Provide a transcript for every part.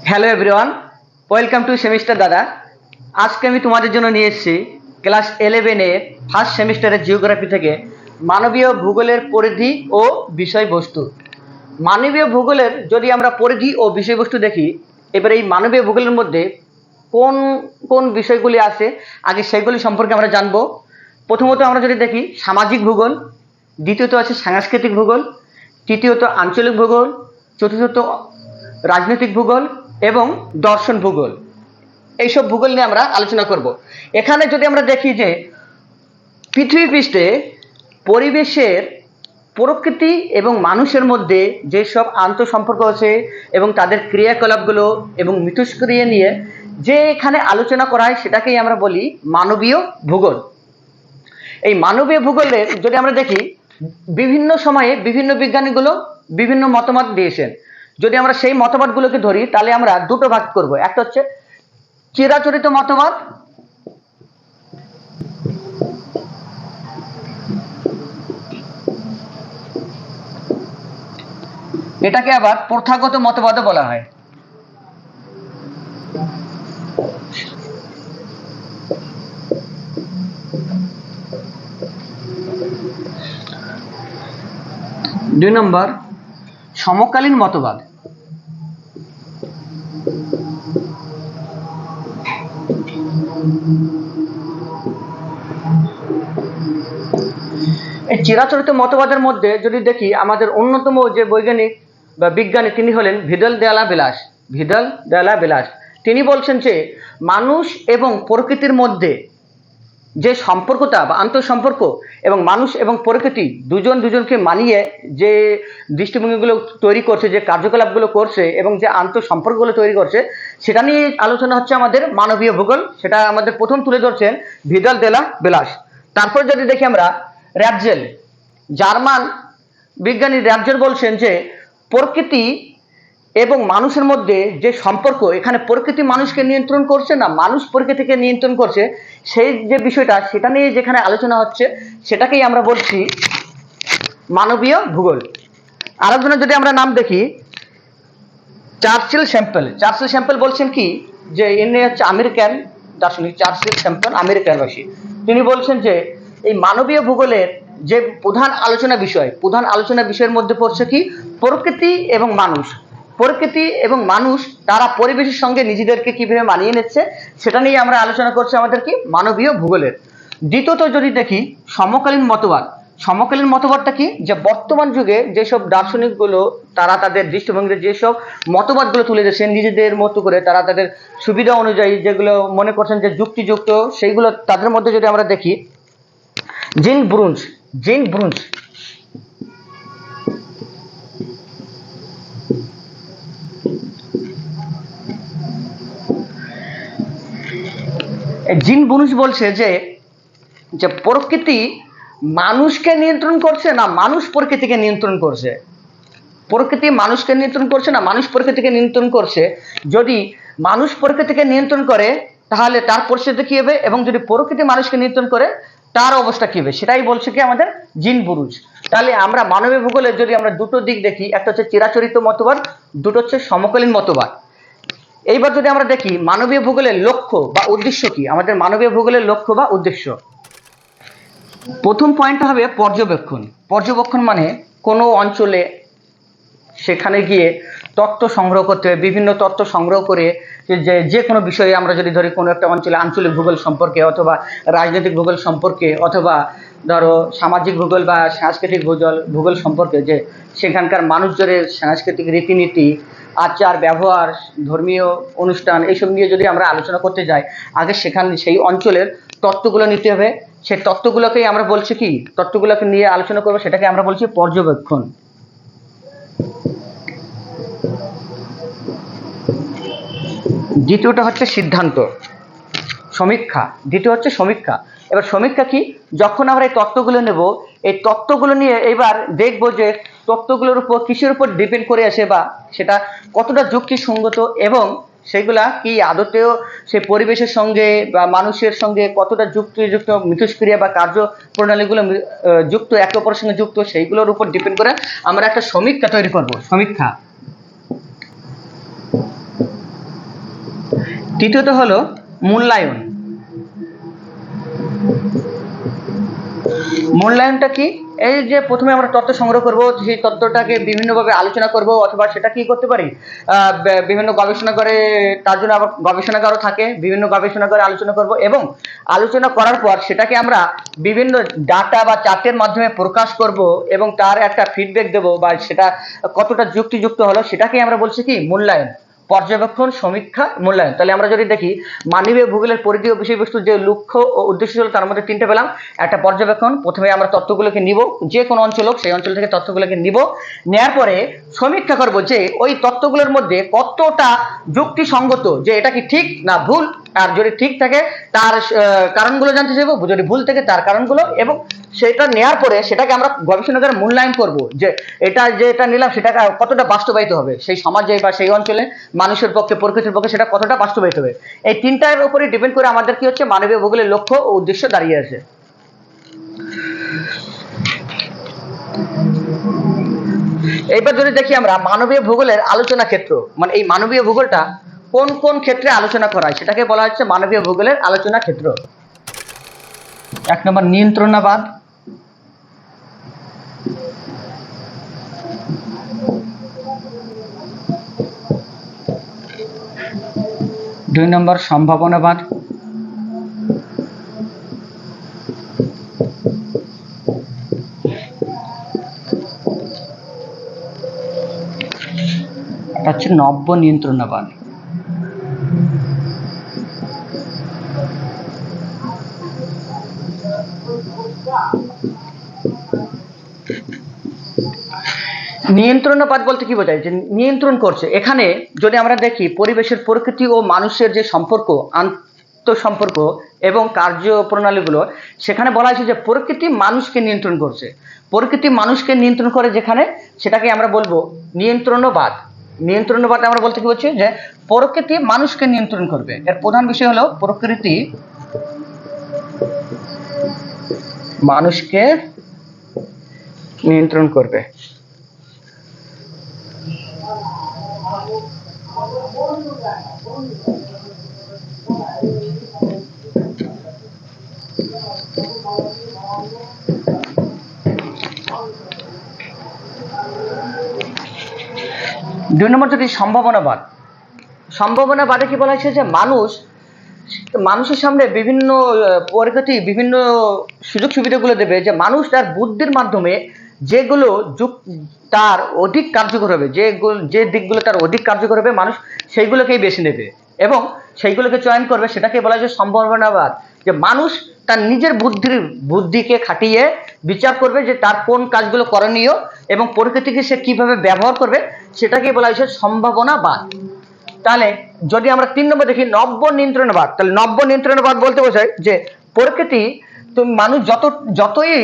Hello everyone, welcome to semester দাদা। আজকে আমি তোমাদের জন্য নিয়ে এসেছি ক্লাস 11 এর ফার্স্ট সেমিস্টারের জিওগ্রাফি থেকে মানবীয় ভূগোলের পরিধি ও বিষয়বস্তু। মানবীয় ভূগোলের যদি আমরা পরিধি ও বিষয়বস্তু দেখি, এবার এই মানবীয় ভূগোলের মধ্যে কোন কোন বিষয়গুলি আছে আগে সেগুলি সম্পর্কে আমরা জানবো। প্রথমত আমরা যদি দেখি সামাজিক ভূগোল, দ্বিতীয়ত আছে সাংস্কৃতিক ভূগোল, তৃতীয়ত আঞ্চলিক ভূগোল, চতুর্থত রাজনৈতিক ভূগোল এবং দর্শন ভূগোল। এইসব ভূগোল নিয়ে আমরা আলোচনা করব। এখানে যদি আমরা দেখি যে পৃথিবী পৃষ্ঠে পরিবেশের, প্রকৃতি এবং মানুষের মধ্যে যেসব আন্তঃসম্পর্ক আছে এবং তাদের ক্রিয়াকলাপগুলো এবং মিথস্ক্রিয়া নিয়ে যে এখানে আলোচনা করা হয় সেটাকেই আমরা বলি মানবীয় ভূগোল। এই মানবীয় ভূগোলের যদি আমরা দেখি বিভিন্ন সময়ে বিভিন্ন বিজ্ঞানীগুলো বিভিন্ন মতামত দিয়েছেন। যদি আমরা সেই মতবাদগুলোকে ধরি তাহলে আমরা দুটো ভাগ করব। একটা হচ্ছে চিরাচরিত মতবাদ, এটাকে আবার প্রথাগত মতবাদও বলা হয়। দুই নম্বর সমকালীন মতবাদ। এই চিরাচরিত মতবাদের মধ্যে যদি দেখি আমাদের অন্যতম যে বৈজ্ঞানিক বা বিজ্ঞানী তিনি হলেন ভিদাল দেয়ালা বিলাস। তিনি বলছেন যে মানুষ এবং প্রকৃতির মধ্যে যে সম্পর্কটা বা আন্তঃসম্পর্ক এবং মানুষ এবং প্রকৃতি দুজনকে মানিয়ে যে দৃষ্টিভঙ্গিগুলো তৈরি করছে, যে কার্যকলাপগুলো করছে এবং যে আন্তঃসম্পর্কগুলো তৈরি করছে, সেটা নিয়ে আলোচনা হচ্ছে আমাদের মানবীয় ভূগোল। সেটা আমাদের প্রথম তুলে ধরছেন ভিদাল দেলা বিলাস। তারপর যদি দেখি আমরা র্যাপজেল, জার্মান বিজ্ঞানী র্যাপজেল বলছেন যে প্রকৃতি এবং মানুষের মধ্যে যে সম্পর্ক, এখানে প্রকৃতি মানুষকে নিয়ন্ত্রণ করছে না মানুষ প্রকৃতিকে নিয়ন্ত্রণ করছে, সেই যে বিষয়টা সেটা নিয়ে যেখানে আলোচনা হচ্ছে সেটাকেই আমরা বলছি মানবীয় ভূগোল। আরেকজনের যদি আমরা নাম দেখি চার্চিল স্যাম্পেল বলছেন কি যে ইনি হচ্ছে আমেরিকান দার্শনিক। চার্চিল স্যাম্পেল আমেরিকানবাসী। তিনি বলছেন যে এই মানবীয় ভূগোলের যে প্রধান আলোচনা বিষয়ের মধ্যে পড়ছে কি প্রকৃতি এবং মানুষ তারা পরিবেশের সঙ্গে নিজেদেরকে কিভাবে মানিয়ে নিচ্ছে সেটা নিয়ে আমরা আলোচনা করছি আমাদের কি মানবীয় ভূগোলের। দ্বিতীয়ত যদি দেখি সমকালীন মতবাদটা কি, যে বর্তমান যুগে যেসব দার্শনিকগুলো তারা তাদের দৃষ্টিভঙ্গিতে যেসব মতবাদগুলো তুলে দিয়েছেন নিজেদের মতো করে, তারা তাদের সুবিধা অনুযায়ী যেগুলো মনে করছেন যে যুক্তিযুক্ত, সেইগুলো তাদের মধ্যে যদি আমরা দেখি জিন ব্রুঞ্জ বলছে যে প্রকৃতি মানুষকে নিয়ন্ত্রণ করছে না মানুষ প্রকৃতিকে নিয়ন্ত্রণ করছে। যদি মানুষ প্রকৃতিকে নিয়ন্ত্রণ করে তাহলে তার পরিস্থিতি কি হবে, এবং যদি প্রকৃতি মানুষকে নিয়ন্ত্রণ করে তার অবস্থা কি হবে, সেটাই বলছে কি আমাদের জিন বুরুজ। তাহলে আমরা মানবীয় ভূগোলের যদি আমরা দুটো দিক দেখি, একটা হচ্ছে চিরাচরিত মতবাদ, দুটো হচ্ছে সমকালীন মতবাদ। এইবার যদি আমরা দেখি মানবীয় ভূগোলের লক্ষ্য বা উদ্দেশ্য কি, আমাদের মানবীয় ভূগোলের লক্ষ্য বা উদ্দেশ্য, প্রথম পয়েন্টটা হবে পর্যবেক্ষণ মানে কোনো অঞ্চলে সেখানে গিয়ে তথ্য সংগ্রহ করতে হবে, বিভিন্ন তথ্য সংগ্রহ করে যে কোনো বিষয়ে আমরা যদি ধরি কোনো একটা অঞ্চলে আঞ্চলিক ভূগোল সম্পর্কে অথবা রাজনৈতিক ভূগোল সম্পর্কে অথবা ধরো সামাজিক ভূগোল বা সাংস্কৃতিক ভূগোল সম্পর্কে, যে সেখানকার মানুষজনের সাংস্কৃতিক রীতিনীতি, আচার ব্যবহার, ধর্মীয় অনুষ্ঠান, এইসব নিয়ে যদি আমরা আলোচনা করতে যাই আগে সেই অঞ্চলের তত্ত্বগুলো নিতে হবে। সেই তত্ত্বগুলোকেই আমরা বলছি কি, তত্ত্বগুলোকে নিয়ে আলোচনা করবো, সেটাকে আমরা বলছি পর্যবেক্ষণ। দ্বিতীয়টা হচ্ছে সমীক্ষা। এবার সমীক্ষা কি, যখন আমরা এই তত্ত্বগুলো নেব, এই তত্ত্বগুলো নিয়ে এবার দেখব যে তত্ত্বগুলোর উপর কিসের উপর ডিপেন্ড করে আসে বা সেটা কতটা যুক্তিসঙ্গত এবং সেগুলা কি আদতেও সেই পরিবেশের সঙ্গে বা মানুষের সঙ্গে কতটা যুক্তিযুক্ত মিথস্ক্রিয়া বা কার্য প্রণালীগুলো যুক্ত, একে অপরের সঙ্গে যুক্ত, সেইগুলোর উপর ডিপেন্ড করে আমরা একটা সমীক্ষা তৈরি করব। তৃতীয়ত হলো মূল্যায়ন। মূল্যায়নটা কি? এই যে প্রথমে আমরা তথ্য সংগ্রহ করব, সেই তথ্যটাকে বিভিন্নভাবে আলোচনা করব, অথবা সেটা কি করতে পারি, বিভিন্ন গবেষণাগারে, তার জন্য আবার গবেষণাগারও থাকে, বিভিন্ন গবেষণাগারে আলোচনা করব, এবং আলোচনা করার পর সেটাকে আমরা বিভিন্ন ডাটা বা চার্টের মাধ্যমে প্রকাশ করব, এবং তার একটা ফিডব্যাক দেব, বা সেটা কতটা যুক্তিযুক্ত হলো সেটাকে আমরা বলছি কি মূল্যায়ন, পর্যবেক্ষণ, সমীক্ষা, মূল্যায়ন। তাহলে আমরা যদি দেখি মানবীয় ভূগোলের পরিধি ও বিষয়বস্তুর যে লক্ষ্য ও উদ্দেশ্য ছিল তার মধ্যে তিনটে পেলাম। একটা পর্যবেক্ষণ, প্রথমে আমরা তথ্যগুলোকে নিব, যে কোনো অঞ্চল হোক সেই অঞ্চল থেকে তথ্যগুলোকে নিব, নেওয়ার পরে সমীক্ষা করব যে ওই তথ্যগুলোর মধ্যে কতটা যুক্তিসঙ্গত, যে এটা কি ঠিক না ভুল, আর যদি ঠিক থাকে তার কারণগুলো জানতে চাইবো, যদি ভুল থাকে তার কারণগুলো, এবং সেটা নেওয়ার পরে সেটাকে আমরা গবেষণাগারে মূল্যায়ন করব যে এটা নিলাম সেটা কতটা বাস্তবায়িত হবে সেই সমাজে বা সেই অঞ্চলে, মানুষের পক্ষে, প্রকৃতির পক্ষে সেটা কতটা বাস্তবায়িত হবে। এই তিনটার উপরে ডিপেন্ড করে আমাদের কি হচ্ছে, মানবীয় ভূগোলের লক্ষ্য ও উদ্দেশ্য দাঁড়িয়ে আছে। এইবার যদি দেখি আমরা মানবীয় ভূগোলের আলোচনা ক্ষেত্র, মানে এই মানবীয় ভূগোলটা কোন কোন ক্ষেত্রে আলোচনা করা হয় সেটাকে বলা হচ্ছে মানবীয় ভূগোলের আলোচনা ক্ষেত্র। 1 নম্বর নিয়ন্ত্রণবাদ, 2 নম্বর সম্ভাবনাবাদ, 9 নিয়ন্ত্রণবাদ। নিয়ন্ত্রণবাদ বলতে কি বোঝায়, যে নিয়ন্ত্রণ করছে। এখানে যদি আমরা দেখি পরিবেশের, প্রকৃতি ও মানুষের যে সম্পর্ক, আন্তঃসম্পর্ক এবং কার্যপ্রণালীগুলো, সেখানে বলা হয়েছে যে প্রকৃতি মানুষকে নিয়ন্ত্রণ করছে। প্রকৃতি মানুষকে নিয়ন্ত্রণ করে যেখানে, সেটাকে আমরা বলবো নিয়ন্ত্রণবাদ। নিয়ন্ত্রণবাদ আমরা বলতে কি বলছি, যে প্রকৃতি মানুষকে নিয়ন্ত্রণ করবে। এর প্রধান বিষয় হলো প্রকৃতি মানুষকে নিয়ন্ত্রণ করবে। দুই নম্বর যদি সম্ভাবনাবাদ, সম্ভাবনাবাদে কি বলা হয়েছে, যে মানুষের সামনে বিভিন্ন প্রকৃতি বিভিন্ন সুযোগ সুবিধাগুলো দেবে, যে মানুষ তার বুদ্ধির মাধ্যমে যেগুলো তার অধিক কার্যকর হবে, যে দিকগুলো তার অধিক কার্যকর হবে, মানুষ সেইগুলোকেই বেছে নেবে এবং সেইগুলোকে চয়ন করবে। সেটাকে বলা যায় সম্ভাবনাবাদ, যে মানুষ তার নিজের বুদ্ধিকে খাটিয়ে বিচার করবে যে তার কোন কাজগুলো করণীয় এবং প্রকৃতিকে সে কিভাবে ব্যবহার করবে, সেটাকে বলা হয়েছে সম্ভাবনাবাদ। তাহলে যদি আমরা 3 নম্বর দেখি নব্য নিয়ন্ত্রণবাদ, তাহলে নব্য নিয়ন্ত্রণবাদ বলতে বোঝায় যে প্রকৃতি, তুমি মানুষ যতই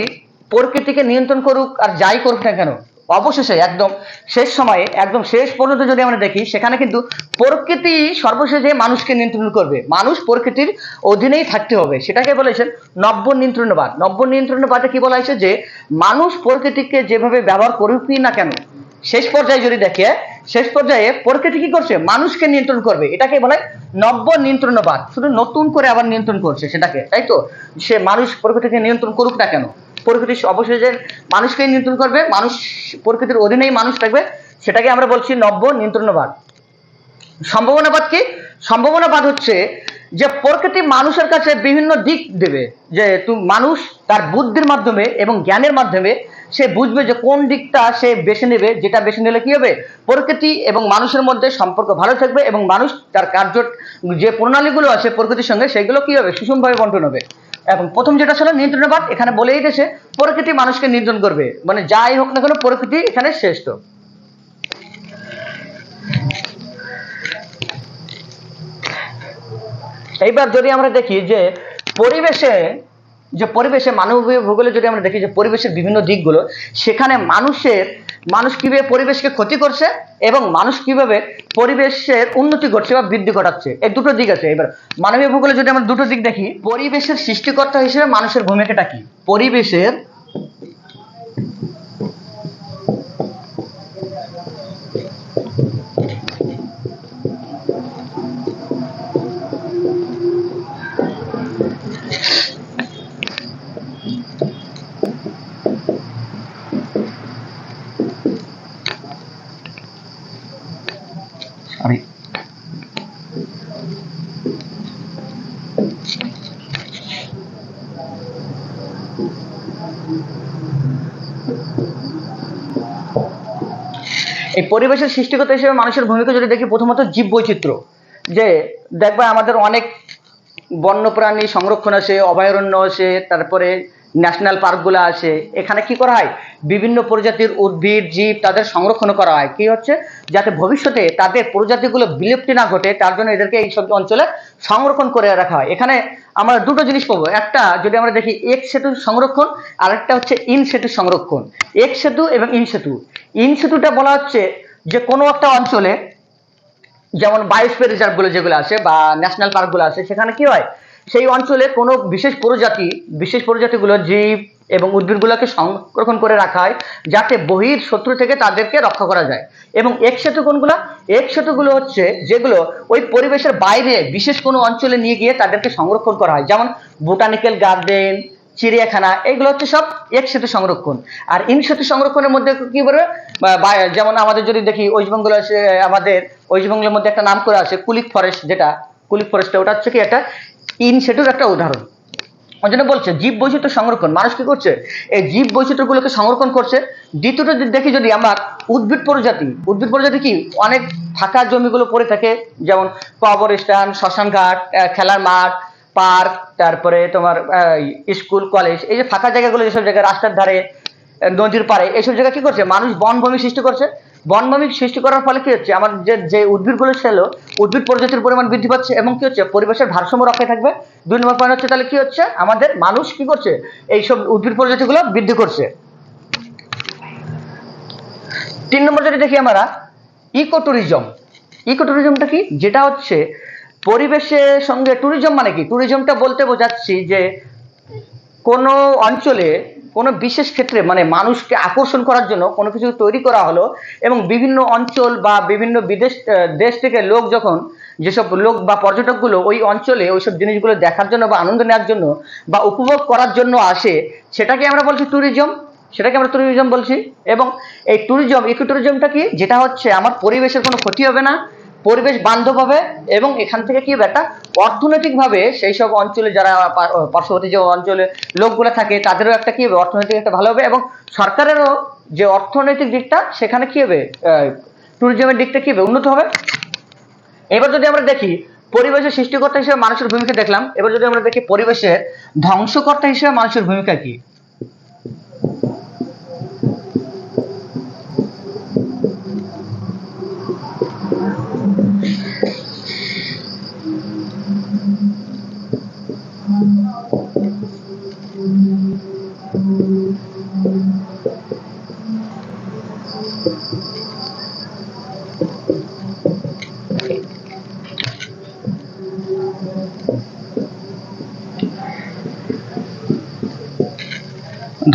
প্রকৃতিকে নিয়ন্ত্রণ করুক আর যাই করুক না কেন, অবশেষে একদম শেষ সময়ে, একদম শেষ পর্যন্ত যদি আমরা দেখি, সেখানে কিন্তু প্রকৃতি সর্বশেষে মানুষকে নিয়ন্ত্রণ করবে, মানুষ প্রকৃতির অধীনেই থাকতে হবে। সেটাকে বলেছেন নব্য নিয়ন্ত্রণবাদ। নব্য নিয়ন্ত্রণবাদে কি বলা হয়েছে, যে মানুষ প্রকৃতিকে যেভাবে ব্যবহার করুকই না কেন, শেষ পর্যায়ে যদি দেখে, শেষ পর্যায়ে প্রকৃতি কি করছে, মানুষকে নিয়ন্ত্রণ করবে। এটাকে বলে নব্য নিয়ন্ত্রণবাদ। শুধু নতুন করে আবার নিয়ন্ত্রণ করছে সেটাকে, তাই তো, সে মানুষ প্রকৃতিকে নিয়ন্ত্রণ করুক না কেন, প্রকৃতি অবশেষে মানুষকেই নিয়ন্ত্রণ করবে, মানুষ প্রকৃতির অধীনেই মানুষ থাকবে, সেটাকে আমরা বলছি নব্য নিয়ন্ত্রণবাদ। সম্ভাবনাবাদ কি? সম্ভাবনাবাদ হচ্ছে যে প্রকৃতি মানুষের কাছে বিভিন্ন দিক দেবে, যে মানুষ তার বুদ্ধির মাধ্যমে এবং জ্ঞানের মাধ্যমে সে বুঝবে যে কোন দিকটা সে বেছে নেবে, যেটা বেছে নিলে কি হবে, প্রকৃতি এবং মানুষের মধ্যে সম্পর্ক ভালো থাকবে এবং মানুষ তার কার্য যে প্রণালীগুলো আছে প্রকৃতির সঙ্গে, সেগুলো কি হবে, সুষমভাবে বন্টন হবে। এবং প্রথম যেটা ছিল নিয়ন্ত্রণবাদ, এখানে বলেই দিয়েছে প্রকৃতি মানুষকে নিয়ন্ত্রণ করবে, মানে যাই হোক না কেন প্রকৃতি এখানে শ্রেষ্ঠ। এইবার যদি আমরা দেখি যে পরিবেশে মানবীয় ভূগোলে যদি আমরা দেখি যে পরিবেশের বিভিন্ন দিকগুলো, সেখানে মানুষ কিভাবে পরিবেশকে ক্ষতি করছে এবং মানুষ কিভাবে পরিবেশের উন্নতি করছে বা বৃদ্ধি ঘটাচ্ছে, এই দুটো দিক আছে। এবার মানবীয় ভূগোলে যদি আমরা দুটো দিক দেখি, পরিবেশের সৃষ্টিকর্তা হিসেবে মানুষের ভূমিকাটা কি, পরিবেশের এই পরিবেশের সৃষ্টিকর্তা হিসেবে মানুষের ভূমিকা যদি দেখি, প্রথমত জীব বৈচিত্র্য, যে দেখবা আমাদের অনেক বন্যপ্রাণী সংরক্ষণ আছে, অভয়ারণ্য আছে, তারপরে ন্যাশনাল পার্কগুলো আছে। এখানে কি করা হয়, বিভিন্ন প্রজাতির উদ্ভিদ জীব তাদের সংরক্ষণ করা হয়, কি হচ্ছে, যাতে ভবিষ্যতে তাদের প্রজাতিগুলো বিলুপ্তি না ঘটে, তার জন্য এদেরকে এই সব অঞ্চলে সংরক্ষণ করে রাখা হয়। এখানে আমরা দুটো জিনিস পাবো, একটা যদি আমরা দেখি এক্স সেতু সংরক্ষণ, আর একটা হচ্ছে ইন সেতু সংরক্ষণ। এক্স সেতু এবং ইন সেতু। ইন সেতুটা বলা হচ্ছে যে কোনো একটা অঞ্চলে, যেমন বায়োস্ফিয়ার রিজার্ভগুলো যেগুলো আছে বা ন্যাশনাল পার্কগুলো আছে, সেখানে কি হয়, সেই অঞ্চলে কোনো বিশেষ প্রজাতিগুলো জীব এবং উদ্ভিদগুলোকে সংরক্ষণ করে রাখা হয়, যাতে বহির শত্রু থেকে তাদেরকে রক্ষা করা যায়। এবং এক সেতু কোনগুলো, এক সেতুগুলো হচ্ছে যেগুলো ওই পরিবেশের বাইরে বিশেষ কোনো অঞ্চলে নিয়ে গিয়ে তাদেরকে সংরক্ষণ করা হয়, যেমন বোটানিক্যাল গার্ডেন, চিড়িয়াখানা, এগুলো হচ্ছে সব এক সেতু সংরক্ষণ। আর ইন সেতু সংরক্ষণের মধ্যে কি বলবে, যেমন আমাদের যদি দেখি ওয়েস্ট বেঙ্গল আছে, আমাদের ওয়েস্ট বেঙ্গলের মধ্যে একটা নাম করে আছে কুলিক ফরেস্ট, যেটা কুলিক ফরেস্ট, ওটা হচ্ছে কি একটা ইন সেতুর একটা উদাহরণ। ওই জন্য বলছে জীব বৈচিত্র্য সংরক্ষণ, মানুষ কি করছে, এই জীব বৈচিত্র্যগুলোকে সংরক্ষণ করছে। দ্বিতীয়টা দেখি যদি আমরা উদ্ভিদ প্রজাতি কি, অনেক ফাঁকা জমিগুলো পড়ে থাকে, যেমন কবরস্থান, শ্মশান ঘাট, খেলার মাঠ, পার্ক, তারপরে তোমার স্কুল কলেজ, এই যে ফাঁকা জায়গাগুলো, যেসব জায়গায় রাস্তার ধারে, নদীর পাড়ে, এইসব জায়গায় কি করছে মানুষ বনভূমি সৃষ্টি করছে। বনভূমি সৃষ্টি করার ফলে কি হচ্ছে, আমার যে উদ্ভিদগুলো ছিল, উদ্ভিদ প্রজাতির পরিমাণ বৃদ্ধি পাচ্ছে এবং কি হচ্ছে, পরিবেশের ভারসাম্য রক্ষায় থাকবে। 2 নম্বর পয়েন্ট হচ্ছে, তাহলে কি হচ্ছে, আমাদের মানুষ কি করছে, এইসব উদ্ভিদ প্রজাতিগুলো বৃদ্ধি করছে। 3 নম্বর যদি দেখি আমরা ইকো ট্যুরিজম। ইকো ট্যুরিজমটা কি, যেটা হচ্ছে পরিবেশের সঙ্গে, ট্যুরিজম মানে কি, ট্যুরিজমটা বলতে বোঝাচ্ছি যে কোনো অঞ্চলে কোনো বিশেষ ক্ষেত্রে মানে মানুষকে আকর্ষণ করার জন্য কোনো কিছু তৈরি করা হলো, এবং বিভিন্ন অঞ্চল বা বিভিন্ন দেশ থেকে লোক যখন, যেসব লোক বা পর্যটকগুলো ওই অঞ্চলে ওইসব জিনিসগুলো দেখার জন্য বা আনন্দ নেওয়ার জন্য বা উপভোগ করার জন্য আসে, সেটাকে আমরা বলছি ট্যুরিজম, বলছি। এবং এই ট্যুরিজম, ইকো ট্যুরিজমটা কি, যেটা হচ্ছে আমার পরিবেশের কোনো ক্ষতি হবে না, পরিবেশ বান্ধব হবে, এবং এখান থেকে কি হবে, একটা অর্থনৈতিকভাবে সেই সব অঞ্চলে যারা পার্শ্ববর্তী যে অঞ্চলে লোকগুলো থাকে তাদেরও একটা কি হবে, অর্থনৈতিক একটা ভালো হবে, এবং সরকারেরও যে অর্থনৈতিক দিকটা সেখানে কি হবে, ট্যুরিজমের দিকটা কি হবে, উন্নত হবে। এবার যদি আমরা দেখি পরিবেশের সৃষ্টিকর্তা হিসেবে মানুষের ভূমিকা দেখলাম, এবার যদি আমরা দেখি পরিবেশের ধ্বংসকর্তা হিসেবে মানুষের ভূমিকা কি।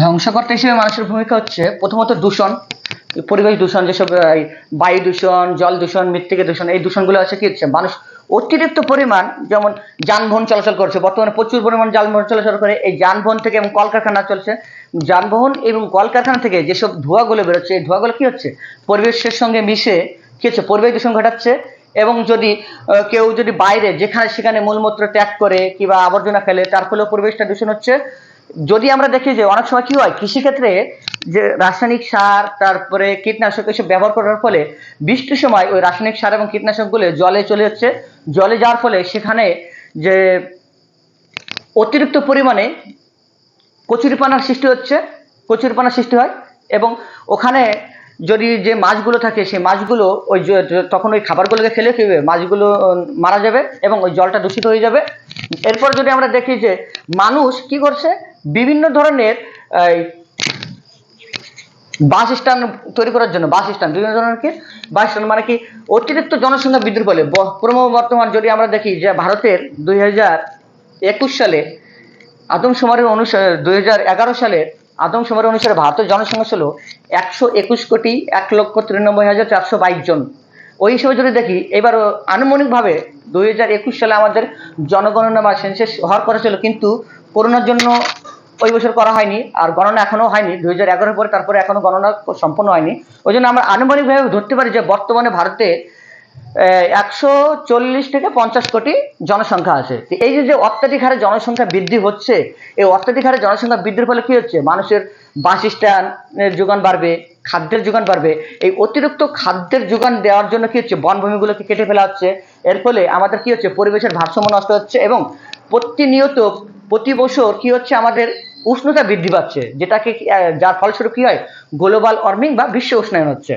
ধ্বংসকর্তা হিসেবে মানুষের ভূমিকা হচ্ছে প্রথমত দূষণ, পরিবেশ দূষণ, যেসব বায়ু দূষণ, জল দূষণ, মৃত্তিকা দূষণ, এই দূষণগুলো আছে কি হচ্ছে, মানুষ অতিরিক্ত পরিমাণ, যেমন যানবাহন চলাচল করছে, বর্তমানে প্রচুর পরিমাণ যানবাহন চলাচল করে, এই যানবাহন থেকে এবং কলকারখানা চলছে, যানবাহন এবং কলকারখানা থেকে যেসব ধোঁয়াগুলো বেরোচ্ছে, এই ধোঁয়াগুলো কি হচ্ছে, পরিবেশের সঙ্গে মিশে কি হচ্ছে, পরিবেশ দূষণ ঘটাচ্ছে। এবং যদি কেউ যদি বাইরে যেখানে সেখানে মূলমূত্র ত্যাগ করে কিংবা আবর্জনা ফেলে, তার ফলেও পরিবেশটা দূষণ হচ্ছে। যদি আমরা দেখি যে অনেক সময় কি হয়, কৃষিক্ষেত্রে যে রাসায়নিক সার, তারপরে কীটনাশক এসব ব্যবহার করার ফলে বৃষ্টির সময় ওই রাসায়নিক সার এবং কীটনাশকগুলো জলে চলে যাচ্ছে, জলে যাওয়ার ফলে সেখানে যে অতিরিক্ত পরিমাণে কচুরিপানার সৃষ্টি হয়, এবং ওখানে যদি যে মাছগুলো থাকে সেই মাছগুলো তখন ওই খাবারগুলোকে খেলে কি হবে, মাছগুলো মারা যাবে এবং ওই জলটা দূষিত হয়ে যাবে। এরপর যদি আমরা দেখি যে মানুষ কি করছে, বিভিন্ন ধরনের বাস স্ট্যান্ড তৈরি করার জন্য, বিভিন্ন ধরনের কি বাস স্ট্যান্ড মানে কি, অতিরিক্ত জনসংখ্যা বৃদ্ধির ফলে ক্রমবর্ধমান, যদি আমরা দেখি যে ভারতের 2021 সালে আদমশুমারির অনুসারে, 2011 সালে আদমশুমারি অনুসারে ভারতের জনসংখ্যা ছিল 121,01,93,422 জন। ওই হিসেবে যদি দেখি, এবার আনুমানিকভাবে 2021 সালে আমাদের জনগণনা বা সেন্সাস হওয়ার কথা ছিল, কিন্তু করোনার জন্য ওই বছর করা হয়নি, আর গণনা এখনো হয়নি, 2011 পরে তারপরে এখনো গণনা সম্পন্ন হয়নি। ওই জন্য আমরা আনুমানিকভাবে ধরতে পারি যে বর্তমানে ভারতে 140 থেকে 50 কোটি জনসংখ্যা আছে। এই যে অত্যাধিক হারে জনসংখ্যা বৃদ্ধি হচ্ছে, এই অত্যাধিক হারে জনসংখ্যা বৃদ্ধির ফলে কি হচ্ছে, মানুষের বাসস্থানের যোগান বাড়বে, খাদ্যের যোগান বাড়বে। এই অতিরিক্ত খাদ্যের যোগান দেওয়ার জন্য কি হচ্ছে, বনভূমিগুলোকে কেটে ফেলা হচ্ছে। এর ফলে আমাদের কি হচ্ছে, পরিবেশের ভারসাম্য নষ্ট হচ্ছে এবং প্রতিনিয়ত প্রতি বছর কি হচ্ছে, আমাদের উষ্ণতা বৃদ্ধি পাচ্ছে, যেটাকে যার ফলস্বরূপ কি হয়, গ্লোবাল ওয়ার্মিং বা বিশ্ব উষ্ণায়ন হচ্ছে।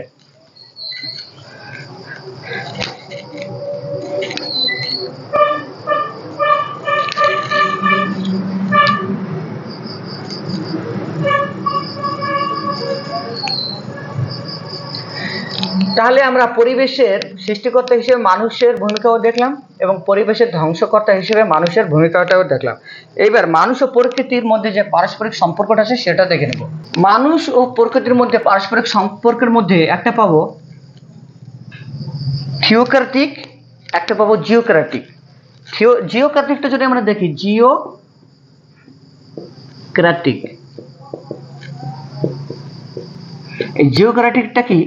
তাহলে আমরা পরিবেশের সৃষ্টিকর্তা হিসেবে মানুষের ভূমিকাও দেখলাম এবং পরিবেশের ধ্বংসকর্তা হিসেবে মানুষের ভূমিকাটাও দেখলাম। এইবার মানুষ ও প্রকৃতির মধ্যে যে পারস্পরিক সম্পর্কটা আছে সেটা দেখে নেব। মানুষ ও প্রকৃতির মধ্যে পারস্পরিক সম্পর্কের মধ্যে একটা পাবো থিওক্রাটিক, একটা পাবো জিওক্রাটিক। জিওক্রাটিকটা যদি আমরা দেখি, জিওক্রাটিক, এই জিওক্রাটিকটা কি,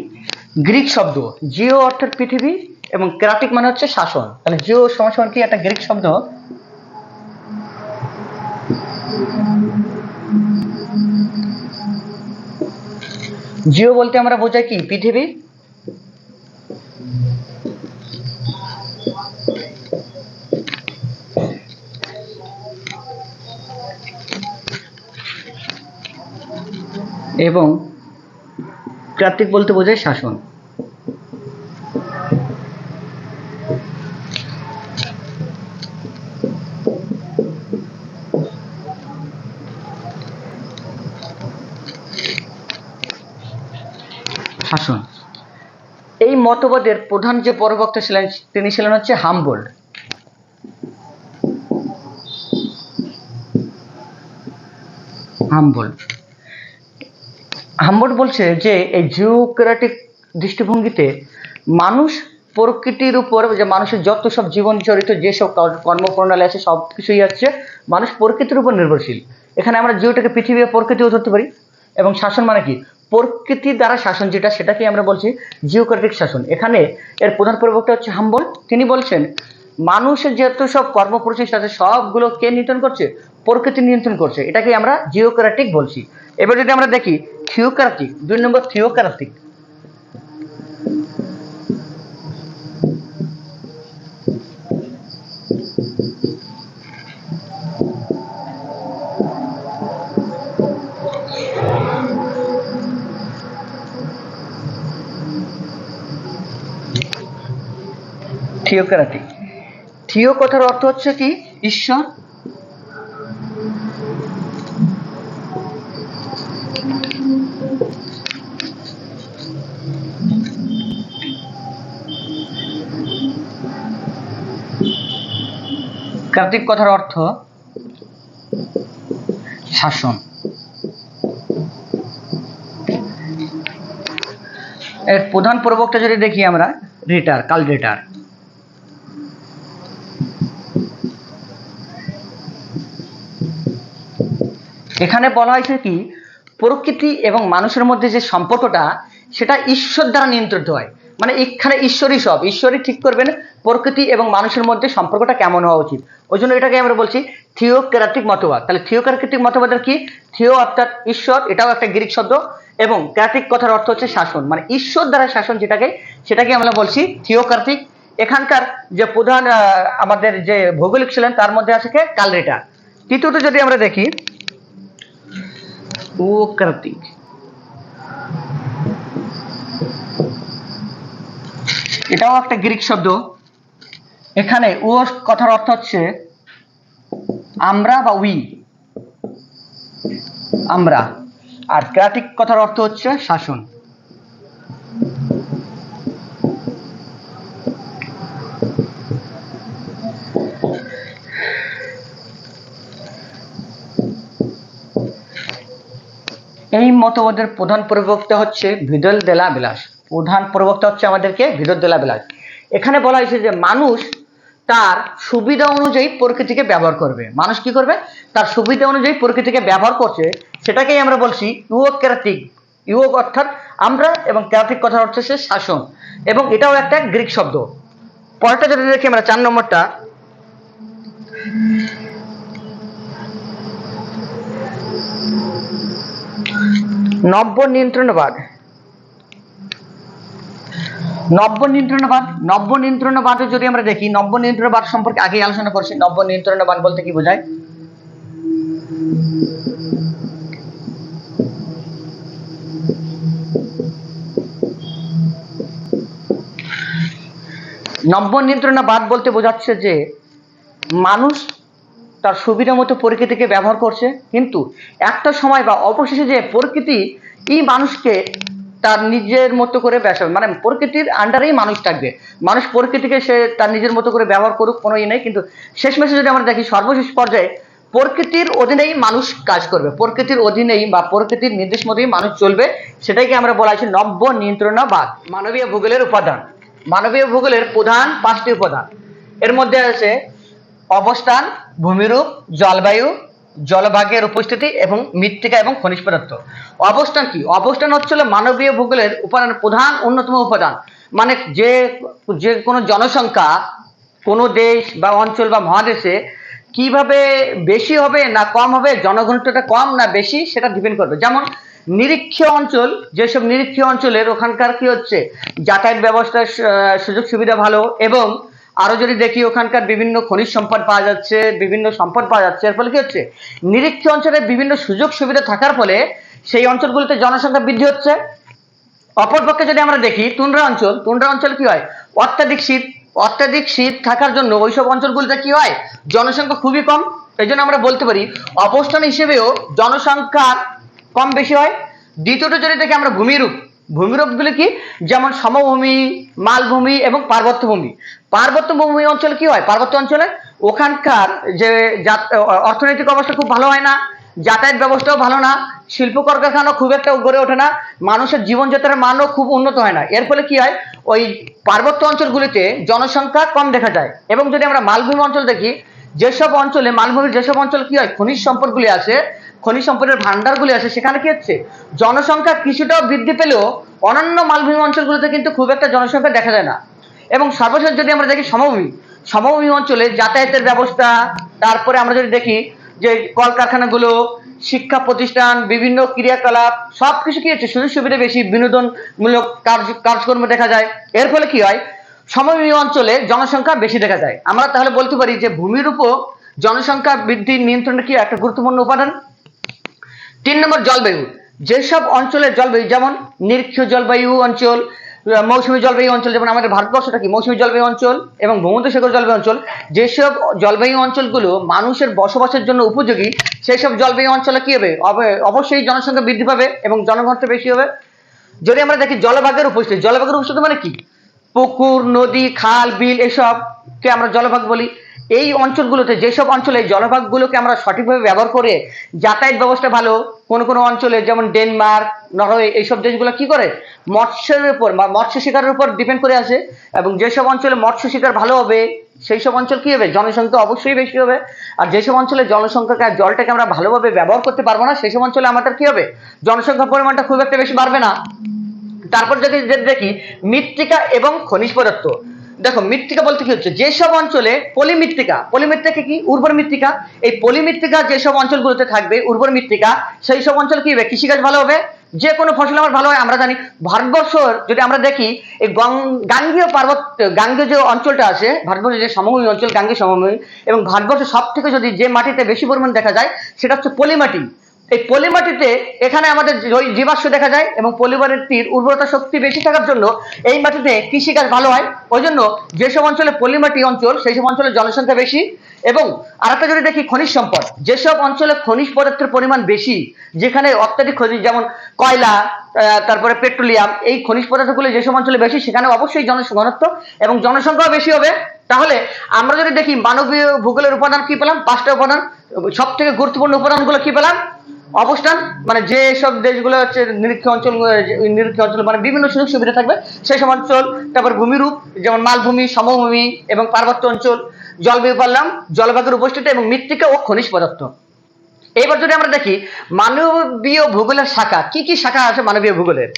গ্রিক শব্দ। জিও অর্থাৎ পৃথিবী এবং ক্রাটিক মানে হচ্ছে শাসন। তাহলে জিও সমান কি, একটা গ্রিক শব্দ। জিও বলতে আমরা বোঝাই কি, পৃথিবী, এবং ক্রাতিক বলতে বোঝায় শাসন। শাসন। এই মতবাদের প্রধান যে প্রবক্তা ছিলেন তিনি ছিলেন হচ্ছে হামবোল্ড। হামবোল্ড বলছে যে এই জিওক্রাটিক দৃষ্টিভঙ্গিতে মানুষ প্রকৃতির উপর, যে মানুষের যত সব জীবন চরিত্র যেসব কর্মপ্রণালী আছে সব কিছুই হচ্ছে মানুষ প্রকৃতির উপর নির্ভরশীল। এখানে আমরা জিওটাকে পৃথিবী ও প্রকৃতিও ধরতে পারি। এবং শাসন মানে কি, প্রকৃতির দ্বারা শাসন, যেটা সেটাকে আমরা বলছি জিওক্রাটিক শাসন। এখানে এর প্রধান প্রবক্তা হচ্ছে হামবোল্ড। তিনি বলছেন মানুষের যত সব কর্মপ্রচেষ্টা আছে সবগুলো কে নিয়ন্ত্রণ করছে, প্রকৃতি নিয়ন্ত্রণ করছে। এটাকে আমরা জিওক্রাটিক বলছি। এবার যদি আমরা দেখি থিওক্রাটিক, 2 নম্বর থিওক্রাটিক। থিওক্রাটিক, থিও কথার অর্থ হচ্ছে কি, ঈশ্বর। ক্রাতিক কথার অর্থ শাসন। এর প্রধান প্রবক্তা যদি দেখি আমরা, রিটার, কার্ল রিটার। এখানে বলা হয়েছে কি, প্রকৃতি এবং মানুষের মধ্যে যে সম্পর্কটা সেটা ঈশ্বর দ্বারা নিয়ন্ত্রিত হয়। মানে এখানে ঈশ্বরই সব, ঈশ্বরই ঠিক করবেন প্রকৃতি এবং মানুষের মধ্যে সম্পর্কটা কেমন হওয়া উচিত। ওই জন্য এটাকে আমরা বলছি থিওক্রাটিক মতবাদ। তাহলে থিওক্রাটিক মতবাদের কি, থিও অর্থাৎ ঈশ্বর, এটাও একটা গ্রিক শব্দ, এবং ক্রাটিক কথার অর্থ হচ্ছে শাসন, মানে ঈশ্বর দ্বারা শাসন, সেটাকে আমরা বলছি থিওক্রাটিক। এখানকার যে প্রধান আমাদের যে ভৌগোলিক ছিলেন তার মধ্যে আছে কে, কার্ল রিটার। তৃতীয়ত যদি আমরা দেখি ওক্রাটিক, এটাও একটা গ্রিক শব্দ। এখানে ও কথার অর্থ হচ্ছে আমরা বা উই, আমরা। আর ক্রাটিক কথার অর্থ হচ্ছে শাসন। এই মতবাদের প্রধান প্রবক্তা হচ্ছে ভিদল দে লা বিলাস। প্রধান প্রবক্তা হচ্ছে আমাদেরকে ভিদল দে লা বিলাস। এখানে বলা হয়েছে যে মানুষ তার সুবিধা অনুযায়ী প্রকৃতিকে ব্যবহার করবে। মানুষ কি করবে, তার সুবিধা অনুযায়ী প্রকৃতিকে ব্যবহার করছে, সেটাকেই আমরা বলছি ইউক্রাটিক। ইউ অর্থাৎ আমরা এবং ক্রাটিক কথা হচ্ছে সে শাসন, এবং এটাও একটা গ্রিক শব্দ। পরেরটা যদি দেখি আমরা, 4 নম্বরটা, নব্য নিয়ন্ত্রণবাদ। নব্য নিয়ন্ত্রণবাদ, নব্য নিয়ন্ত্রণবাদে যদি আমরা দেখি, নব্য নিয়ন্ত্রণবাদ সম্পর্কে আগেই আলোচনা করছি। নব্য নিয়ন্ত্রণবাদ বলতে কি বোঝায়? নব্য নিয়ন্ত্রণবাদ বলতে বোঝাচ্ছে যে মানুষ তার সুবিধা মতো প্রকৃতিকে ব্যবহার করছে, কিন্তু একটা সময় বা অবশেষে যে প্রকৃতি এই মানুষকে তার নিজের মতো করে মানে প্রকৃতির আন্ডারেই মানুষ থাকবে। মানুষ প্রকৃতিকে সে তার নিজের মতো করে ব্যবহার করুক, কোনো নেই, কিন্তু শেষমেশে যদি আমরা দেখি সর্বশেষ পর্যায়ে প্রকৃতির অধীনেই মানুষ কাজ করবে, প্রকৃতির অধীনেই বা প্রকৃতির নির্দেশ মতোই মানুষ চলবে। সেটাকে আমরা বলা হয়েছে নব্য নিয়ন্ত্রণবাদ। মানবীয় ভূগোলের উপাদান, মানবীয় ভূগোলের প্রধান 5টি উপাদান। এর মধ্যে আছে অবস্থান, ভূমিরূপ, জলবায়ু, জলভাগের উপস্থিতি এবং মৃত্তিকা এবং খনিজ পদার্থ। অবস্থান কি? অবস্থান হচ্ছিল মানবীয় ভূগোলের উপাদানের প্রধান অন্যতম উপাদান। মানে যে যে কোনো জনসংখ্যা কোনো দেশ বা অঞ্চল বা মহাদেশে কিভাবে বেশি হবে না কম হবে, জনঘনত্বটা কম না বেশি, সেটা ডিপেন্ড করবে। যেমন নিরক্ষীয় অঞ্চল, যেসব নিরক্ষীয় অঞ্চলের ওখানকার কি হচ্ছে যাতায়াত ব্যবস্থার সুযোগ সুবিধা ভালো, এবং আরো যদি দেখি ওখানকার বিভিন্ন খনিজ সম্পদ পাওয়া যাচ্ছে, বিভিন্ন সম্পদ পাওয়া যাচ্ছে। এর ফলে কি হচ্ছে, নিরক্ষীয় অঞ্চলে বিভিন্ন সুযোগ সুবিধা থাকার ফলে সেই অঞ্চলগুলিতে জনসংখ্যা বৃদ্ধি হচ্ছে। অপরপক্ষে যদি আমরা দেখি তুন্দ্রা অঞ্চল, তুন্দ্রা অঞ্চল কি হয়, অত্যাধিক শীত, অত্যাধিক শীত থাকার জন্য ওইসব অঞ্চলগুলিতে কি হয়, জনসংখ্যা খুবই কম। এই জন্য আমরা বলতে পারি অবস্থান হিসেবেও জনসংখ্যা কম বেশি হয়। দ্বিতীয়ত যদি দেখি আমরা ভূমিরূপ, ভূমিরূপগুলি কি, যেমন সমভূমি, মালভূমি এবং পার্বত্য ভূমি। পার্বত্য ভূমি অঞ্চলে কি হয়, পার্বত্য অঞ্চলে ওখানকার যে অর্থনৈতিক অবস্থা খুব ভালো হয় না, যাতায়াত ব্যবস্থাও ভালো না, শিল্প কলকারখানা খুব একটা গড়ে ওঠে না, মানুষের জীবনযাত্রার মানও খুব উন্নত হয় না। এর ফলে কি হয়, ওই পার্বত্য অঞ্চলগুলিতে জনসংখ্যা কম দেখা যায়। এবং যদি আমরা মালভূমি অঞ্চল দেখি, যেসব অঞ্চলে মালভূমির যেসব অঞ্চল কি হয়, খনিজ সম্পদগুলি আছে, খনিজ সম্পদের ভান্ডারগুলি আছে, সেখানে কি হচ্ছে, জনসংখ্যা কিছুটাও বৃদ্ধি পেলেও অন্যান্য মালভূমি অঞ্চলগুলিতে কিন্তু খুব একটা জনসংখ্যা দেখা যায় না। এবং সর্বশেষ যদি আমরা দেখি সমভূমি, সমভূমি অঞ্চলে যাতায়াতের ব্যবস্থা, তারপরে আমরা যদি দেখি যে কলকারখানাগুলো, শিক্ষা প্রতিষ্ঠান, বিভিন্ন ক্রিয়াকলাপ, সবকিছু কি হচ্ছে, সুযোগ সুবিধা বেশি, বিনোদনমূলক কাজকর্ম দেখা যায়। এর ফলে কি হয়, সমভূমি অঞ্চলে জনসংখ্যা বেশি দেখা যায়। আমরা তাহলে বলতে পারি যে ভূমির উপর জনসংখ্যা বৃদ্ধির নিয়ন্ত্রণের কি একটা গুরুত্বপূর্ণ উপাদান। 3 নম্বর জলবায়ু, যেসব অঞ্চলের জলবায়ু, যেমন নিরক্ষীয় জলবায়ু অঞ্চল, মৌসুমী জলবায়ু অঞ্চল, যেমন আমাদের ভারতবর্ষটা কি মৌসুমী জলবায়ু অঞ্চল এবং ভূমধ্যসাগর জলবায়ু অঞ্চল, যেসব জলবায়ু অঞ্চলগুলো মানুষের বসবাসের জন্য উপযোগী, সেই সব জলবায়ু অঞ্চলে কি হবে, অবশ্যই জনসংখ্যা বৃদ্ধি পাবে এবং জনঘনত্ব বেশি হবে। যদি আমরা দেখি জলভাগের উপস্থিতি, জলভাগের উপস্থিতি মানে কি, পুকুর, নদী, খাল, বিল, এসবকে আমরা জলভাগ বলি। এই অঞ্চলগুলোতে, যেসব অঞ্চলে জলভাগগুলোকে আমরা সঠিকভাবে ব্যবহার করে যাতায়াত ব্যবস্থা ভালো, কোন কোন অঞ্চলে যেমন ডেনমার্ক, নরওয়ে, এইসব দেশগুলো কি করে, মৎস্যের উপর বা মৎস্য শিকারের উপর ডিপেন্ড করে আছে। এবং যেসব অঞ্চলে মৎস্য শিকার ভালো হবে, সেই সব অঞ্চল কি হবে, জনসংখ্যা অবশ্যই বেশি হবে। আর যেসব অঞ্চলে জনসংখ্যা জলটাকে আমরা ভালোভাবে ব্যবহার করতে পারবো না, সেই সব অঞ্চলে আমাদের কি হবে, জনসংখ্যার পরিমাণটা খুব একটা বেশি বাড়বে না। তারপর যদি দেখি মৃত্তিকা এবং খনিজ পদার্থ। দেখো মৃত্তিকা বলতে কি হচ্ছে, যেসব অঞ্চলে পলিমৃত্তিকা, পলিমৃত্তিকা কি, উর্বর মৃত্তিকা, এই পলিমৃত্তিকা যেসব অঞ্চলগুলোতে থাকবে, উর্বর মৃত্তিকা, সেই সব অঞ্চল কি হবে, কৃষিকাজ ভালো হবে, যে কোনো ফসল আমার ভালো হয়। আমরা জানি ভারতবর্ষর যদি আমরা দেখি এই গাঙ্গীয় গাঙ্গীয় যে অঞ্চলটা আছে ভারতবর্ষের, যে সমভূমি অঞ্চল, গাঙ্গীয় সমভূমি, এবং ভারতবর্ষের সব থেকে যদি যে মাটিতে বেশি পরিমাণ দেখা যায় সেটা হচ্ছে পলিমাটি। এই পলিমাটিতে এখানে আমাদের জীবাশ্ম দেখা যায় এবং পলিমাটির উর্বরতা শক্তি বেশি থাকার জন্য এই মাটিতে কৃষিকাজ ভালো হয়। ওই জন্য যেসব অঞ্চলে পলিমাটি অঞ্চল, সেই সব অঞ্চলে জনসংখ্যা বেশি। এবং আরেকটা যদি দেখি খনিজ সম্পদ, যেসব অঞ্চলে খনিজ পদার্থের পরিমাণ বেশি, যেখানে অত্যাধিক খনিজ, যেমন কয়লা, তারপরে পেট্রোলিয়াম, এই খনিজ পদার্থগুলো যেসব অঞ্চলে বেশি, সেখানে অবশ্যই জনঘনত্ব এবং জনসংখ্যা বেশি হবে। তাহলে আমরা যদি দেখি মানবীয় ভূগোলের উপাদান কি পেলাম, 5টা উপাদান। সব থেকে গুরুত্বপূর্ণ উপাদানগুলো কি পেলাম, অবস্থান, মানে যে সব দেশগুলো হচ্ছে নিরক্ষীয় অঞ্চল, নিরক্ষীয় অঞ্চল মানে বিভিন্ন সুযোগ সুবিধা থাকবে সেই সব অঞ্চল। তারপর ভূমিরূপ, যেমন মালভূমি, সমভূমি এবং পার্বত্য অঞ্চল। জলবায়ু পারলাম, জলভাগের উপস্থিতি এবং মৃত্তিকা ও খনিজ পদার্থ। এবার যদি আমরা দেখি মানবীয় ভূগোলের শাখা, কি কি শাখা আছে মানবীয় ভূগোলের।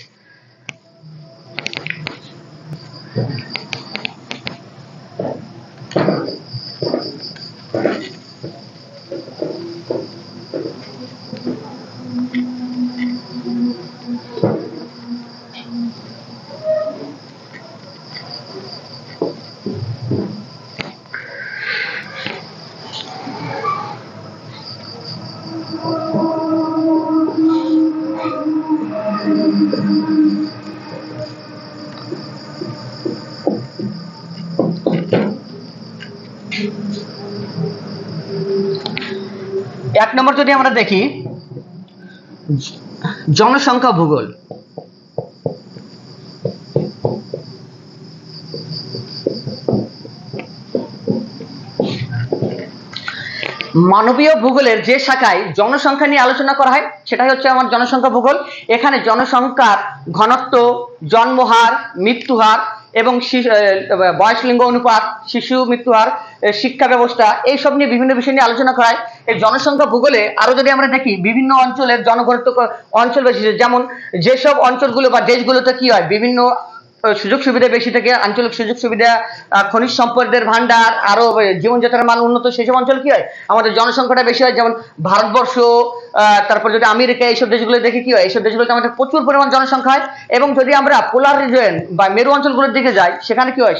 এক নম্বর যদি আমরা দেখি জনসংখ্যা ভূগোল। মানবীয় ভূগোলের যে শাখায় জনসংখ্যা নিয়ে আলোচনা করা হয় সেটাই হচ্ছে আমার জনসংখ্যা ভূগোল। এখানে জনসংখ্যার ঘনত্ব, জন্মহার, মৃত্যুহার এবং বয়স লিঙ্গ অনুপাত, শিশু মৃত্যুহার, শিক্ষা ব্যবস্থা, এইসব নিয়ে বিভিন্ন বিষয় নিয়ে আলোচনা করা হয় এই জনসংখ্যা ভূগোলে। আরো যদি আমরা দেখি বিভিন্ন অঞ্চলের জনঘনত্ব অঞ্চল বেশি, যেমন যেসব অঞ্চলগুলো বা দেশগুলোতে কি হয় বিভিন্ন সুযোগ সুবিধা বেশি থাকে, আঞ্চলিক সুযোগ সুবিধা, খনিজ সম্পদের ভান্ডার, আরো জীবনযাত্রার মান উন্নত, সেসব অঞ্চল কি হয় আমাদের জনসংখ্যাটা বেশি হয়। যেমন ভারতবর্ষ, তারপর যদি আমেরিকা, এইসব দেশগুলো দেখি কি হয় এইসব দেশগুলোতে আমাদের প্রচুর পরিমাণ জনসংখ্যা হয়। এবং যদি আমরা পোলার রিজন বা মেরু অঞ্চলগুলোর দিকে যাই সেখানে কি হয়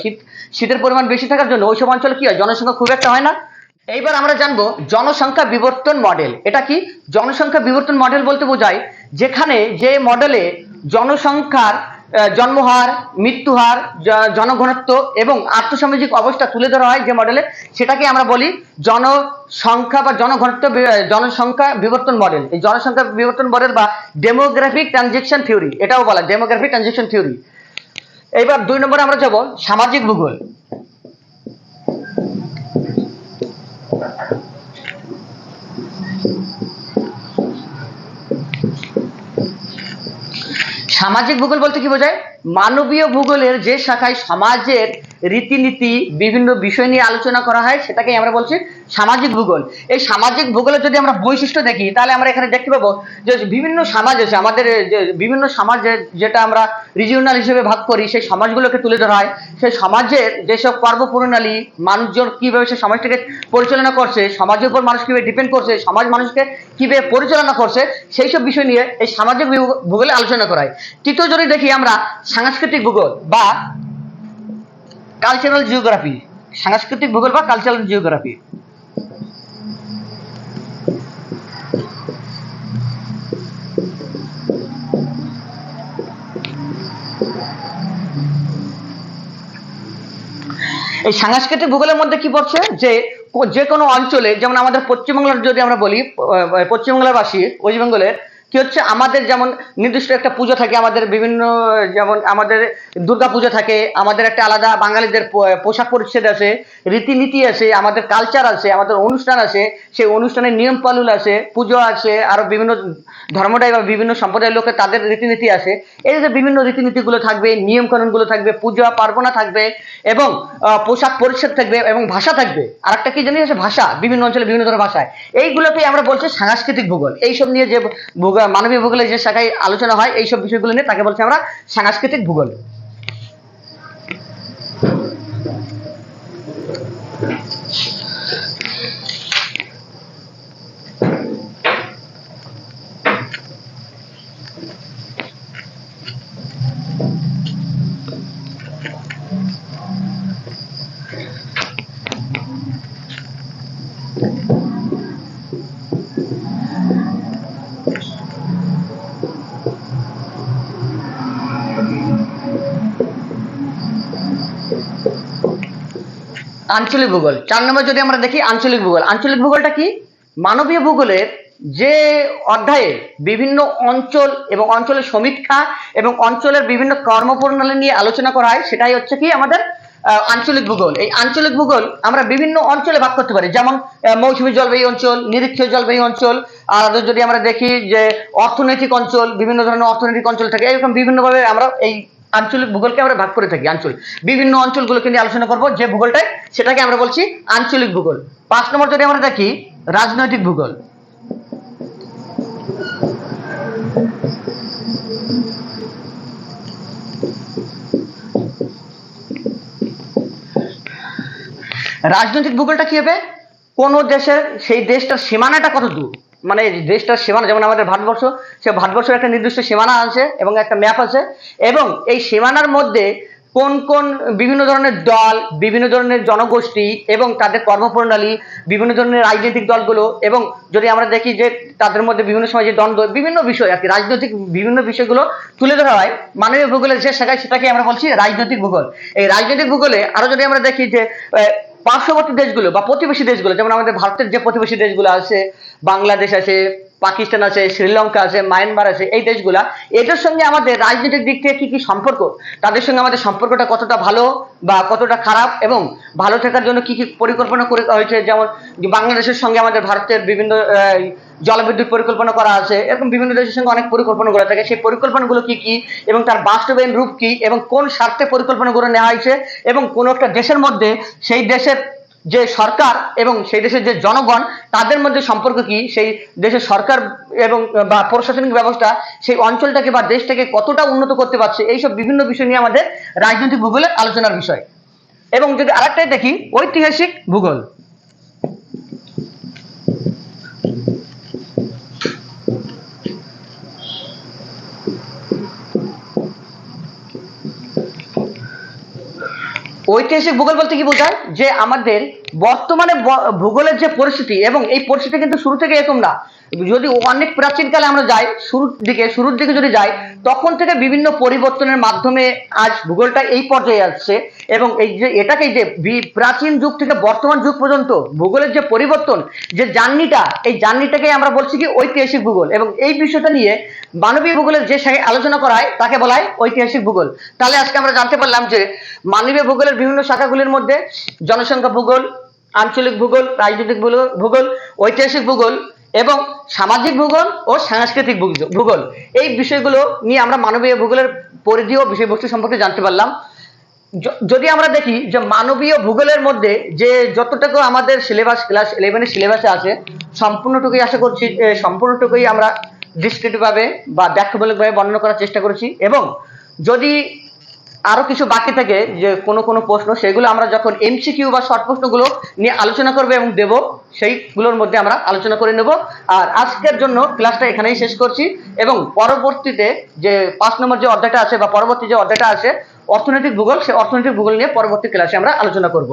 শীতের পরিমাণ বেশি থাকার জন্য ওইসব অঞ্চলে কি হয় জনসংখ্যা খুব একটা হয় না। এইবার আমরা জানবো জনসংখ্যা বিবর্তন মডেল। এটা কি? জনসংখ্যা বিবর্তন মডেল বলতে বোঝায় যেখানে যে মডেলে জনসংখ্যার জন্মহার, মৃত্যুহার, জনঘনত্ব এবং আর্থসামাজিক অবস্থা তুলে ধরা হয় যে মডেলে, সেটাকে আমরা বলি জনসংখ্যা বা জনসংখ্যা বিবর্তন মডেল। এই জনসংখ্যা বিবর্তন মডেল বা ডেমোগ্রাফিক ট্রানজিশন থিওরি, এটাও বলা ডেমোগ্রাফিক ট্রানজিশন থিওরি। এইবার 2 নম্বরে আমরা যাব সামাজিক ভূগোল। সামাজিক ভূগোল বলতে কি বোঝায়? মানবীয় ভূগোলের যে শাখায় সমাজের রীতিনীতি বিভিন্ন বিষয় নিয়ে আলোচনা করা হয় সেটাকে আমরা বলছি সামাজিক ভূগোল। এই সামাজিক ভূগোলের যদি আমরা বৈশিষ্ট্য দেখি তাহলে আমরা এখানে দেখতে পাবো যে বিভিন্ন সমাজ আছে আমাদের, যে বিভিন্ন সমাজের যেটা আমরা রিজিওনাল হিসেবে ভাগ করি সেই সমাজগুলোকে তুলে ধরা হয়। সেই সমাজের যেসব পর্বপ্রণালী, মানুষজন কিভাবে সেই সমাজটাকে পরিচালনা করছে, সমাজের উপর মানুষ কিভাবে ডিপেন্ড করছে, সমাজ মানুষকে কিভাবে পরিচালনা করছে, সেই সব বিষয় নিয়ে এই সামাজিক ভূগোলে আলোচনা করা হয়। তৃতীয় যদি দেখি আমরা সাংস্কৃতিক ভূগোল বা কালচারাল জিওগ্রাফি। সাংস্কৃতিক ভূগোল বা কালচারাল জিওগ্রাফি। এই সাংস্কৃতিক ভূগোলের মধ্যে কি পড়ছে যে যে কোনো অঞ্চলে, যেমন আমাদের পশ্চিমবাংলার যদি আমরা বলি, পশ্চিমবাংলার বাসী ওয়েস্ট বেঙ্গলের কি হচ্ছে আমাদের যেমন নির্দিষ্ট একটা পুজো থাকে, আমাদের বিভিন্ন, যেমন আমাদের দুর্গা পুজো থাকে, আমাদের একটা আলাদা বাঙালিদের পোশাক পরিচ্ছদ আছে, রীতিনীতি আছে, আমাদের কালচার আছে, আমাদের অনুষ্ঠান আছে, সেই অনুষ্ঠানের নিয়ম পালন আছে, পুজো আছে, আরো বিভিন্ন ধর্মটাই বা বিভিন্ন সম্প্রদায়ের লোকের তাদের রীতিনীতি আছে। এই যে বিভিন্ন রীতিনীতিগুলো থাকবে, নিয়ম কানুনগুলো থাকবে, পূজা পার্বণা থাকবে এবং পোশাক পরিচ্ছদ থাকবে এবং ভাষা থাকবে। আর একটা কি জানি আছে ভাষা, বিভিন্ন অঞ্চলে বিভিন্ন ধরনের ভাষায়, এইগুলোকে আমরা বলছি সাংস্কৃতিক ভূগোল। এইসব নিয়ে যে মানবীয় ভূগোলের যে শাখায় আলোচনা হয় এইসব বিষয়গুলো নিয়ে তাকে বলছি আমরা সাংস্কৃতিক ভূগোল। আঞ্চলিক ভূগোল। 4 নম্বর যদি আমরা দেখি আঞ্চলিক ভূগোল। আঞ্চলিক ভূগোলটা কি? মানবীয় ভূগোলের যে অধ্যায়ে বিভিন্ন অঞ্চল এবং অঞ্চলের সমীক্ষা এবং অঞ্চলের বিভিন্ন কর্মপ্রণালী নিয়ে আলোচনা করা হয় সেটাই হচ্ছে কি আমাদের আঞ্চলিক ভূগোল। এই আঞ্চলিক ভূগোল আমরা বিভিন্ন অঞ্চলে ভাগ করতে পারি, যেমন মৌসুমী জলবায়ু অঞ্চল, নিরক্ষীয় জলবায়ু অঞ্চল, আর যদি আমরা দেখি যে অর্থনৈতিক অঞ্চল, বিভিন্ন ধরনের অর্থনৈতিক অঞ্চল থাকে, এরকম বিভিন্নভাবে আমরা এই আঞ্চলিক ভূগোলকে আমরা ভাগ করে থাকি। আঞ্চলিক বিভিন্ন অঞ্চলগুলোকে নিয়ে আলোচনা করব যে ভূগোলটাই, সেটাকে আমরা বলছি আঞ্চলিক ভূগোল। 5 নম্বর যদি আমরা দেখি রাজনৈতিক ভূগোল। রাজনৈতিক ভূগোলটা কি হবে? কোন দেশের সেই দেশটার সীমানাটা কত দূর, মানে দেশটার সীমানা, যেমন আমাদের ভারতবর্ষ, সে ভারতবর্ষের একটা নির্দিষ্ট সীমানা আছে এবং একটা ম্যাপ আছে, এবং এই সীমানার মধ্যে কোন কোন বিভিন্ন ধরনের দল, বিভিন্ন ধরনের জনগোষ্ঠী এবং তাদের কর্মপ্রণালী, বিভিন্ন ধরনের রাজনৈতিক দলগুলো, এবং যদি আমরা দেখি যে তাদের মধ্যে বিভিন্ন সময় যে দ্বন্দ্ব, বিভিন্ন বিষয় আর কি, রাজনৈতিক বিভিন্ন বিষয়গুলো তুলে ধরা হয় মানবীয় ভূগোলের যে শাখায়, সেটাকে আমরা বলছি রাজনৈতিক ভূগোল। এই রাজনৈতিক ভূগোলে আরো যদি আমরা দেখি যে পার্শ্ববর্তী দেশগুলো বা প্রতিবেশী দেশগুলো, যেমন আমাদের ভারতের যে প্রতিবেশী দেশগুলো আছে, বাংলাদেশ আছে, পাকিস্তান আছে, শ্রীলঙ্কা আছে, মায়ানমার আছে, এই দেশগুলা, এদের সঙ্গে আমাদের রাজনৈতিক দিক থেকে কি কি সম্পর্ক, তাদের সঙ্গে আমাদের সম্পর্কটা কতটা ভালো বা কতটা খারাপ, এবং ভালো থাকার জন্য কি কি পরিকল্পনা করে হয়েছে, যেমন বাংলাদেশের সঙ্গে আমাদের ভারতের বিভিন্ন জলবিদ্যুৎ পরিকল্পনা করা আছে, এরকম বিভিন্ন দেশের সঙ্গে অনেক পরিকল্পনা করা থাকে। সেই পরিকল্পনাগুলো কি কি এবং তার বাস্তবায়ন রূপ কি, এবং কোন স্বার্থে পরিকল্পনাগুলো নেওয়া হয়েছে, এবং কোন একটা দেশের মধ্যে সেই দেশের যে সরকার এবং সেই দেশের যে জনগণ, তাদের মধ্যে সম্পর্ক কি, সেই দেশের সরকার এবং বা প্রশাসনিক ব্যবস্থা সেই অঞ্চলটাকে বা দেশটাকে কতটা উন্নত করতে পারছে, এইসব বিভিন্ন বিষয় নিয়ে আমাদের রাজনৈতিক ভূগোলের আলোচনার বিষয়। এবং যদি আরেকটাই দেখি, ঐতিহাসিক ভূগোল। ঐতিহাসিক ভূগোল বলতে কি বোঝায়, যে আমাদের বর্তমানে ভূগোলের যে পরিস্থিতি, এবং এই পরিস্থিতি কিন্তু শুরু থেকে এরকম না, যদি অনেক প্রাচীনকালে আমরা যাই, শুরুর দিকে যদি যাই, তখন থেকে বিভিন্ন পরিবর্তনের মাধ্যমে আজ ভূগোলটা এই পর্যায়ে আসছে। এবং এই যে এটাকে যে প্রাচীন যুগ থেকে বর্তমান যুগ পর্যন্ত ভূগোলের যে পরিবর্তন, যে জার্নিটা, এই জার্নিটাকে আমরা বলছি কি ঐতিহাসিক ভূগোল। এবং এই বিষয়টা নিয়ে মানবীয় ভূগোলের যে আলোচনা করা হয় তাকে বলা হয় ঐতিহাসিক ভূগোল। তাহলে আজকে আমরা জানতে পারলাম যে মানবীয় ভূগোলের বিভিন্ন শাখাগুলির মধ্যে জনসংখ্যা ভূগোল, আঞ্চলিক ভূগোল, রাজনৈতিক ভূগোল, ঐতিহাসিক ভূগোল এবং সামাজিক ভূগোল ও সাংস্কৃতিক ভূগোল, এই বিষয়গুলো নিয়ে আমরা মানবীয় ভূগোলের পরিধি ও বিষয়বস্তু সম্পর্কে জানতে পারলাম। যদি আমরা দেখি যে মানবীয় ভূগোলের মধ্যে যে যতটুকু আমাদের সিলেবাস, ক্লাস 11 সিলেবাসে আছে, সম্পূর্ণটুকুই আশা করছি, সম্পূর্ণটুকুই আমরা ডিসক্রিপটিভ ভাবে বা ব্যাখ্যামূলকভাবে বর্ণনা করার চেষ্টা করেছি। এবং যদি আরো কিছু বাকি থাকে, যে কোনো কোনো প্রশ্ন, সেগুলো আমরা যখন এমসিকিউ বা শর্ট প্রশ্নগুলো নিয়ে আলোচনা করবো এবং দেব, সেইগুলোর মধ্যে আমরা আলোচনা করে নেব। আর আজকের জন্য ক্লাসটা এখানেই শেষ করছি, এবং পরবর্তীতে যে 5 নম্বর যে অধ্যায়টা আছে বা পরবর্তী যে অধ্যায়টা আছে অর্থনৈতিক ভূগোল, সেই অর্থনৈতিক ভূগোল নিয়ে পরবর্তী ক্লাসে আমরা আলোচনা করব।